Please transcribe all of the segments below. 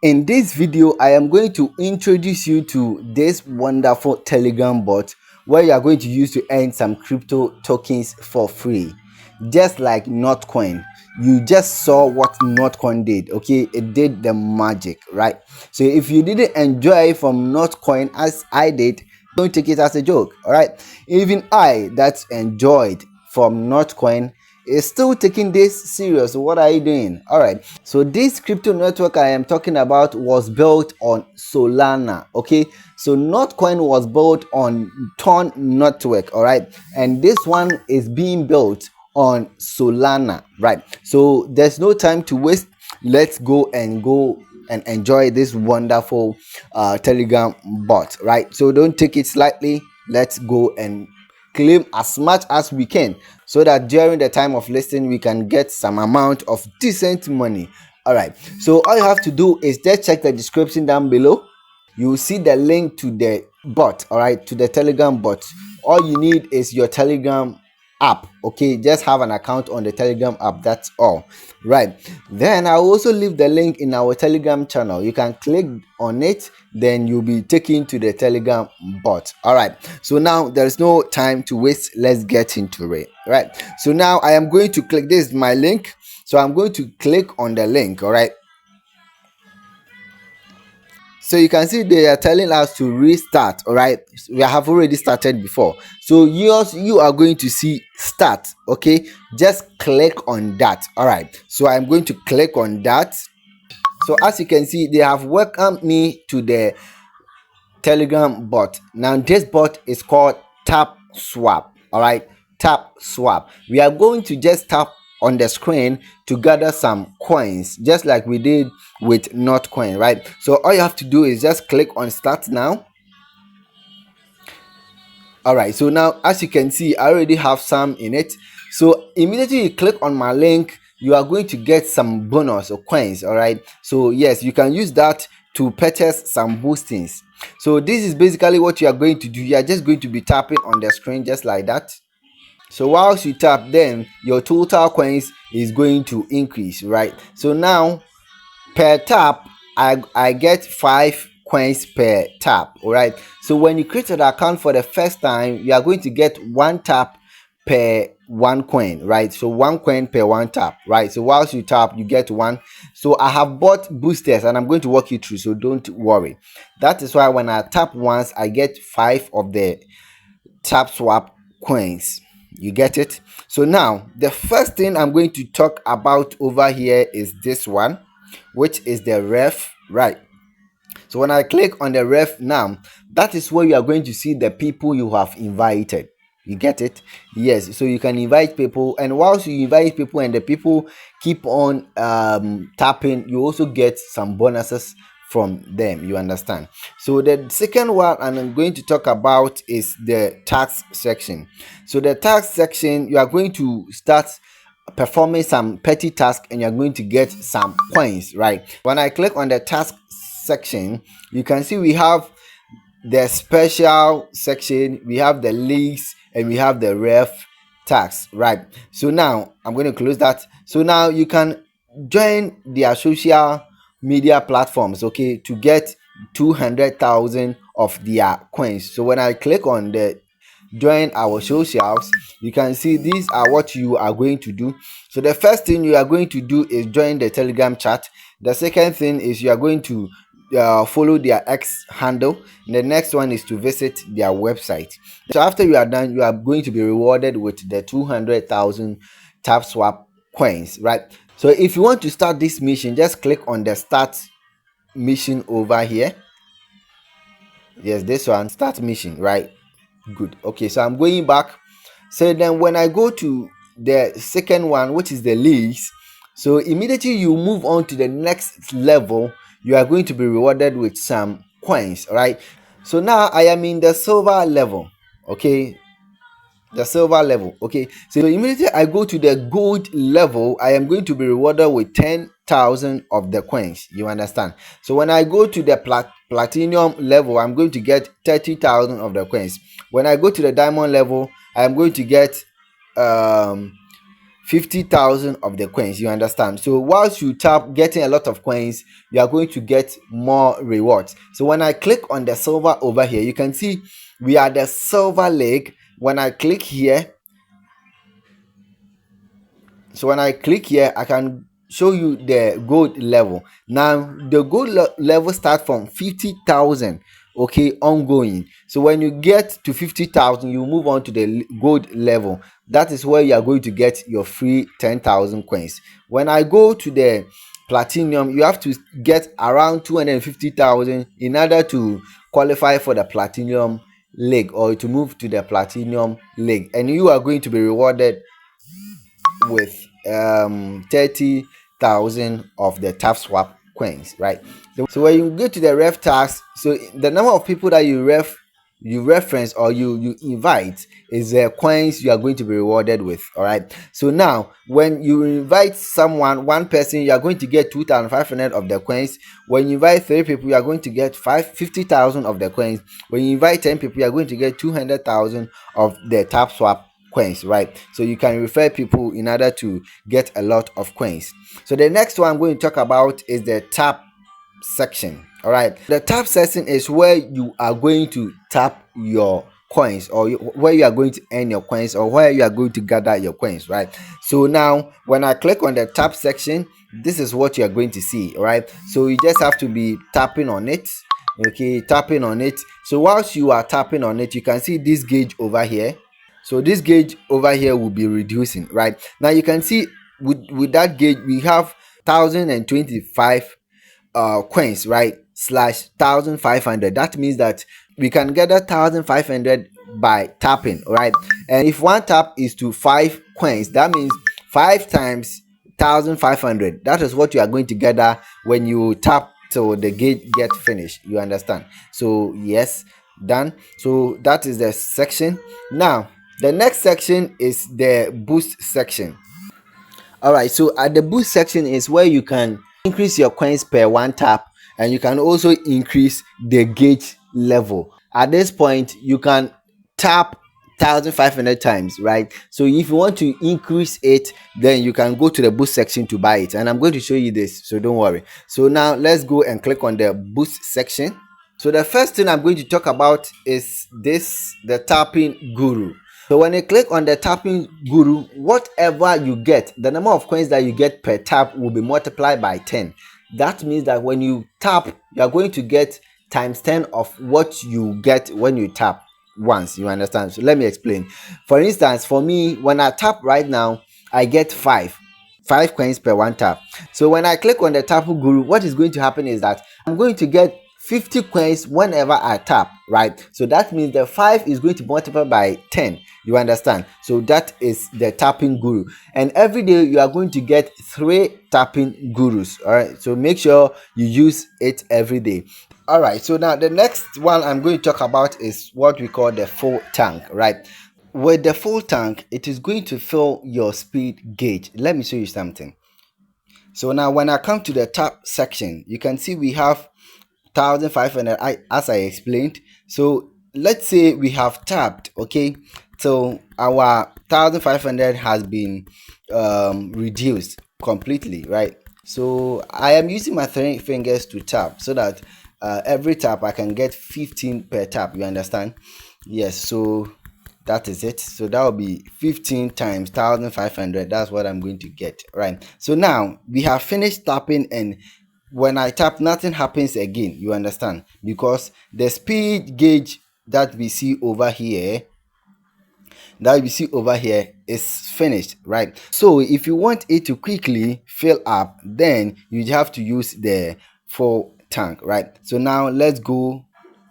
In this video, I am going to introduce you to this wonderful Telegram bot where you are going to use to earn some crypto tokens for free. Just like Notcoin. You just saw what Notcoin did, okay? It did the magic, right? So if you didn't enjoy from Notcoin as I did, don't take it as a joke, all right? Even I that enjoyed from Notcoin is still taking this serious. What are you doing? All right, so this crypto network I am talking about was built on Solana. Okay, so Notcoin was built on Ton network. All right, and this one is being built on Solana, right? So there's no time to waste. Let's go and enjoy this wonderful Telegram bot, right? So don't take it slightly. Let's go and claim as much as we can so that during the time of listing we can get some amount of decent money. All right, so all you have to do is just check the description down below. You will see the link to the bot, all right, to the Telegram bot. All you need is your Telegram app. Okay, just have an account on the Telegram app, that's all. Right, then I'll also leave the link in our Telegram channel. You can click on it, then you'll be taken to the Telegram bot. All right, so now there's no time to waste. Let's get into it. Right, so now I am going to click. This is my link, so I'm going to click on the link. All right, so you can see they are telling us to restart. All right, we have already started before, so you are going to see start. Okay, just click on that. All right, so I'm going to click on that. So as you can see, they have welcomed me to the Telegram bot. Now this bot is called Tapswap. All right, Tapswap. We are going to just tap on the screen to gather some coins, just like we did with Notcoin, right? So all you have to do is just click on start now. All right, so now as you can see, I already have some in it. So immediately you click on my link, you are going to get some bonus or coins. All right, so yes, you can use that to purchase some boostings. So this is basically what you are going to do. You are just going to be tapping on the screen just like that. So whilst you tap, then your total coins is going to increase, right? So now per tap, I get 5 coins per tap. All right, so when you create an account for the first time, you are going to get 1 tap per 1 coin, right? So 1 coin per 1 tap, right? So whilst you tap, you get one. So I have bought boosters and I'm going to walk you through, so don't worry. That is why when I tap once, I get 5 of the Tapswap coins. You get it? So now the first thing I'm going to talk about over here is this one, which is the ref, right? So when I click on the ref now, that is where you are going to see the people you have invited. You get it? Yes, so you can invite people, and whilst you invite people and the people keep on tapping, you also get some bonuses from them. You understand? So the second one I'm going to talk about is the tax section. So the tax section, you are going to start performing some petty task and you're going to get some coins, right? When I click on the task section, you can see we have the special section, we have the leaks, and we have the ref tax, right? So now I'm going to close that. So now you can join their social media platforms, okay, to get 200,000 of their coins. So when I click on the join our socials, you can see these are what you are going to do. So the first thing you are going to do is join the Telegram chat. The second thing is you are going to follow their X handle. And the next one is to visit their website. So after you are done, you are going to be rewarded with the 200,000 Tapswap coins, right? So if you want to start this mission, just click on the start mission over here. Yes, this one, start mission, right? Good. Okay, so I'm going back. So then when I go to the second one, which is the leagues, so immediately you move on to the next level, you are going to be rewarded with some coins. All right, so now I am in the silver level. Okay, the silver level. Okay, so immediately I go to the gold level, I am going to be rewarded with 10,000 of the coins. You understand? So when I go to the platinum level, I'm going to get 30,000 of the coins. When I go to the diamond level, I am going to get 50,000 of the coins. You understand? So whilst you tap getting a lot of coins, you are going to get more rewards. So when I click on the silver over here, you can see we are the silver leg. When I click here, so when I click here, I can show you the gold level. Now the gold level start from 50,000, okay, ongoing. So when you get to 50,000, you move on to the gold level. That is where you are going to get your free 10,000 coins. When I go to the platinum, you have to get around 250,000 in order to qualify for the platinum leg, or to move to the platinum leg, and you are going to be rewarded with 30,000 of the Tapswap coins, right? So when you go to the ref task, so the number of people that you reference, or you invite, is the coins you are going to be rewarded with. All right, so now when you invite someone, one person, you are going to get 2,500 of the coins. When you invite 3 people, you are going to get 50,000 of the coins. When you invite 10 people, you are going to get 200,000 of the Tapswap coins, right? So you can refer people in order to get a lot of coins. So the next one I'm going to talk about is the tap section. All right, the tap section is where you are going to tap your coins, or where you are going to earn your coins, or where you are going to gather your coins, right? So now when I click on the tap section, this is what you are going to see. All right, so you just have to be tapping on it, okay, tapping on it. So whilst you are tapping on it, you can see this gauge over here. So this gauge over here will be reducing, right? Now you can see with that gauge we have 1,025 coins, right, slash 1,500. That means that we can gather 1,500 by tapping, right? And if one tap is to 5 coins, that means 5 times 1,500. That is what you are going to gather when you tap till the gauge get finished. You understand? So yes, done. So that is the section. Now the next section is the boost section. All right, so at the boost section is where you can increase your coins per one tap, and you can also increase the gauge level. At this point you can tap 1,500 times, right? So if you want to increase it, then you can go to the boost section to buy it, and I'm going to show you this, so don't worry. So now let's go and click on the boost section. So the first thing I'm going to talk about is this, the tapping guru. So when you click on the tapping guru, whatever you get, the number of coins that you get per tap will be multiplied by 10. That means that when you tap, you are going to get times 10 of what you get when you tap once. You understand? So let me explain. For instance, for me, when I tap right now, I get 5 coins per one tap. So when I click on the tapping guru, what is going to happen is that I'm going to get 50 coins whenever I tap, right? So that means the 5 is going to multiply by 10. You understand? So that is the tapping guru, and every day you are going to get 3 tapping gurus. All right, so make sure you use it every day. All right, so now the next one I'm going to talk about is what we call the full tank, right? With the full tank, it is going to fill your speed gauge. Let me show you something. So now when I come to the tap section, you can see we have 1,500, as I explained. So let's say we have tapped, okay, so our 1,500 has been reduced completely, right? So I am using my 3 fingers to tap, so that every tap I can get 15 per tap. You understand? Yes, so that is it. So that will be 15 times 1,500. That's what I'm going to get, right? So now we have finished tapping, and when I tap, nothing happens again. You understand? Because the speed gauge that we see over here, is finished, right? So if you want it to quickly fill up, then you have to use the full tank, right? So now let's go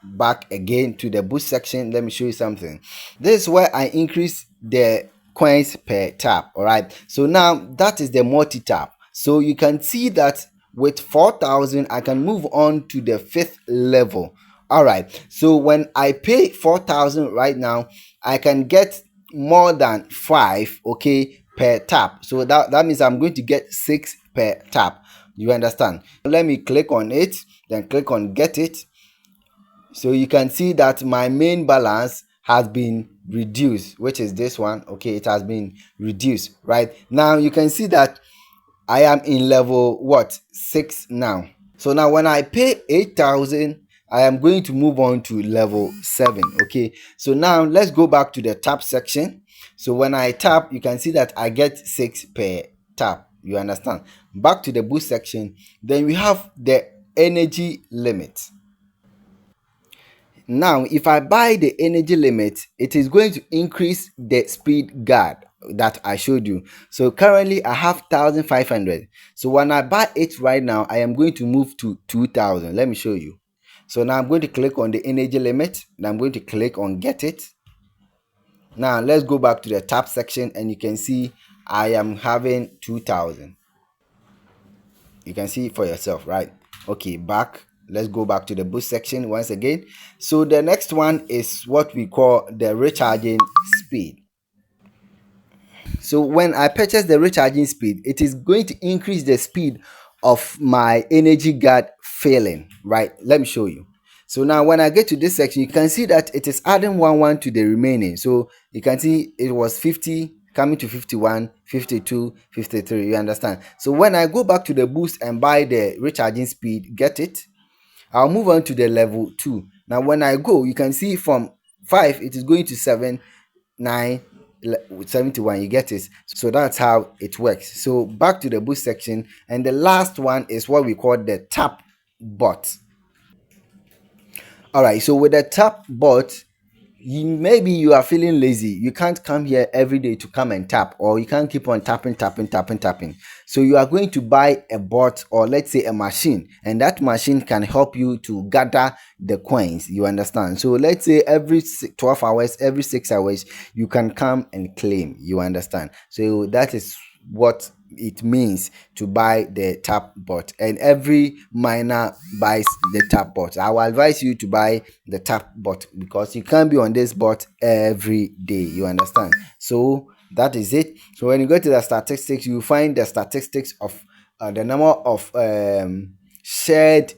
back again to the boost section. Let me show you something. This is where I increase the coins per tap. All right, so now that is the multi tap. So you can see that with 4,000 I can move on to the 5th level. All right, so when I pay 4,000 right now, I can get more than 5, okay, per tap. So that means I'm going to get 6 per tap. You understand? Let me click on it, then click on get it. So you can see that my main balance has been reduced, which is this one. Okay, it has been reduced. Right now you can see that I am in level what 6 now. So now when I pay 8,000, I am going to move on to level 7. Okay, so now let's go back to the tap section. So when I tap, you can see that I get 6 per tap. You understand? Back to the boost section, then we have the energy limit. Now, if I buy the energy limit, it is going to increase the speed guard that I showed you. So currently I have 1,500. So when I buy it right now, I am going to move to 2,000. Let me show you. So now I'm going to click on the energy limit and I'm going to click on get it. Now let's go back to the tap section and you can see I am having 2,000. You can see for yourself, right? Okay, back. Let's go back to the boost section once again. So the next one is what we call the recharging speed. So when I purchase the recharging speed, it is going to increase the speed of my energy guard filling, right? Let me show you. So now when I get to this section, you can see that it is adding 1 to the remaining. So you can see it was 50 coming to 51, 52, 53. You understand? So when I go back to the boost and buy the recharging speed, get it, I'll move on to the level 2. Now when I go, you can see from 5 it is going to 7, 9, 71. You get it? So that's how it works. So back to the boost section, and the last one is what we call the tap bot. All right, so with the tap bot, maybe you are feeling lazy. You can't come here every day to come and tap, or you can't keep on tapping, tapping, tapping, tapping. So you are going to buy a bot, or let's say a machine, and that machine can help you to gather the coins. You understand? So let's say every 12 hours, every 6 hours, you can come and claim. You understand? So that is what it means to buy the tap bot, and every miner buys the tap bot. I will advise you to buy the tap bot because you can't be on this bot every day. You understand? So that is it. So when you go to the statistics, you find the statistics of the number of shared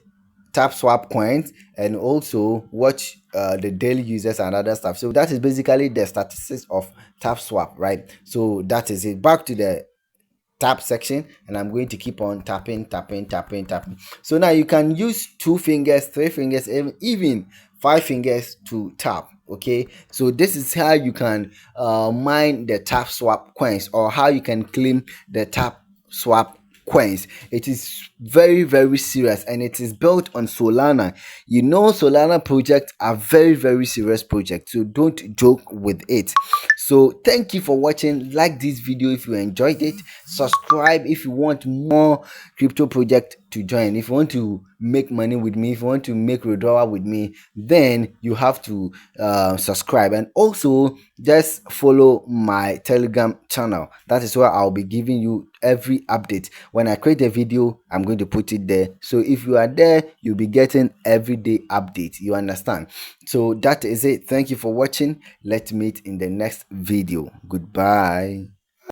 Tapswap coins, and also watch the daily users and other stuff. So that is basically the statistics of Tapswap, right? So that is it. Back to the tap section, and I'm going to keep on tapping, tapping, tapping, tapping. So now you can use 2 fingers, 3 fingers, even 5 fingers to tap. Okay, so this is how you can mine the tap swap coins, or how you can claim the tap swap coins. It is very, very serious, and it is built on Solana. You know, Solana projects are very, very serious projects, so don't joke with it. So thank you for watching. Like this video if you enjoyed it. Subscribe if you want more crypto project to join. If you want to make money with me, if you want to make withdrawal with me, then you have to subscribe, and also just follow my Telegram channel. That is where I'll be giving you every update. When I create a video, I'm going to put it there. So if you are there, you'll be getting everyday updates. You understand? So that is it. Thank you for watching. Let's meet in the next video. Goodbye.